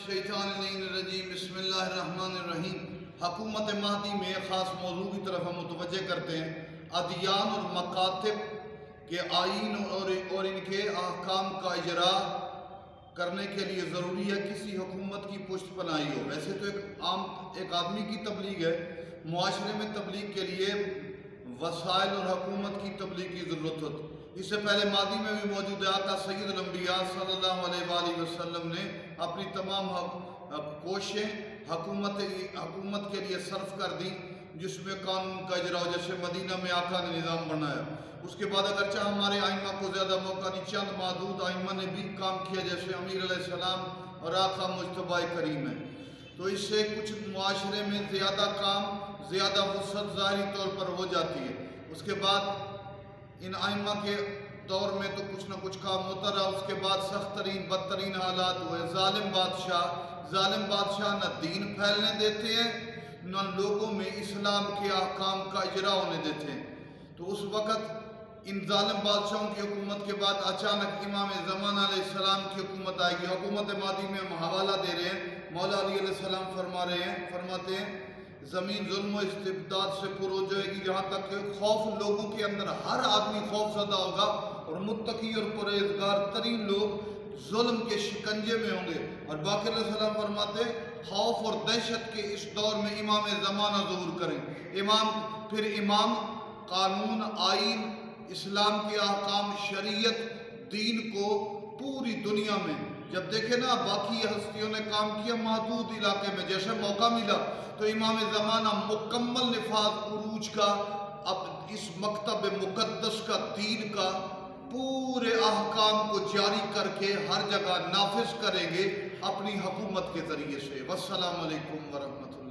شیطان الرجیم بسم اللہ الرحمن الرحیم۔ حکومت مہدی میں خاص موضوع کی طرف ہم متوجہ کرتے ہیں۔ ادیان اور مکاتب کے آئین اور ان کے احکام کا اجرا کرنے کے لیے ضروری ہے کسی حکومت کی پشت پناہی ہو۔ ویسے تو ایک آدمی کی تبلیغ ہے، معاشرے میں تبلیغ کے لیے وسائل اور حکومت کی تبلیغ کی ضرورت ہوتی۔ اس سے پہلے ماضی میں بھی موجود ہے آقا سید الانبیاء صلی اللہ علیہ وآلہ وسلم نے اپنی تمام کوششیں حکومت کے لیے صرف کر دی، جس میں قانون کا اجرا ہو، جیسے مدینہ میں آقا نے نظام بنایا۔ اس کے بعد اگرچہ ہمارے آئمہ کو زیادہ موقع نہیں، چند محدود آئمہ نے بھی کام کیا، جیسے امیر علیہ السلام اور آقا مجتبی کریم ہے۔ تو اس سے کچھ معاشرے میں زیادہ کام، زیادہ وسعت ظاہری طور پر ہو جاتی ہے۔ اس کے بعد ان آئمہ کے دور میں تو کچھ نہ کچھ کام ہوتا رہا۔ اس کے بعد سخت ترین بدترین حالات ہوئے۔ ظالم بادشاہ نہ دین پھیلنے دیتے ہیں، نہ لوگوں میں اسلام کے احکام کا اجرا ہونے دیتے ہیں۔ تو اس وقت ان ظالم بادشاہوں کی حکومت کے بعد اچانک امام زمان علیہ السلام کی حکومت آئے گی۔ حکومت مہدی میں ہم حوالہ دے رہے ہیں، مولا علی علیہ السلام فرماتے ہیں زمین ظلم و استبداد سے پر ہو جائے گی، جہاں تک کہ خوف لوگوں کے اندر، ہر آدمی خوف زدہ ہوگا، اور متقی اور پرہیزگار ترین لوگ ظلم کے شکنجے میں ہوں گے۔ اور باقر علیہ السلام فرماتے خوف اور دہشت کے اس دور میں امام زمانہ ظہور کریں۔ پھر امام قانون، آئین، اسلام کے احکام، شریعت، دین کو پوری دنیا میں، جب دیکھیں نا باقی ہستیوں نے کام کیا محدود علاقے میں، جیسے موقع ملا تو امام زمانہ مکمل نفاذ عروج کا، اب اس مکتب مقدس کا، دین کا پورے احکام کو جاری کر کے ہر جگہ نافذ کریں گے اپنی حکومت کے ذریعے سے۔ والسلام علیکم ورحمۃ اللہ۔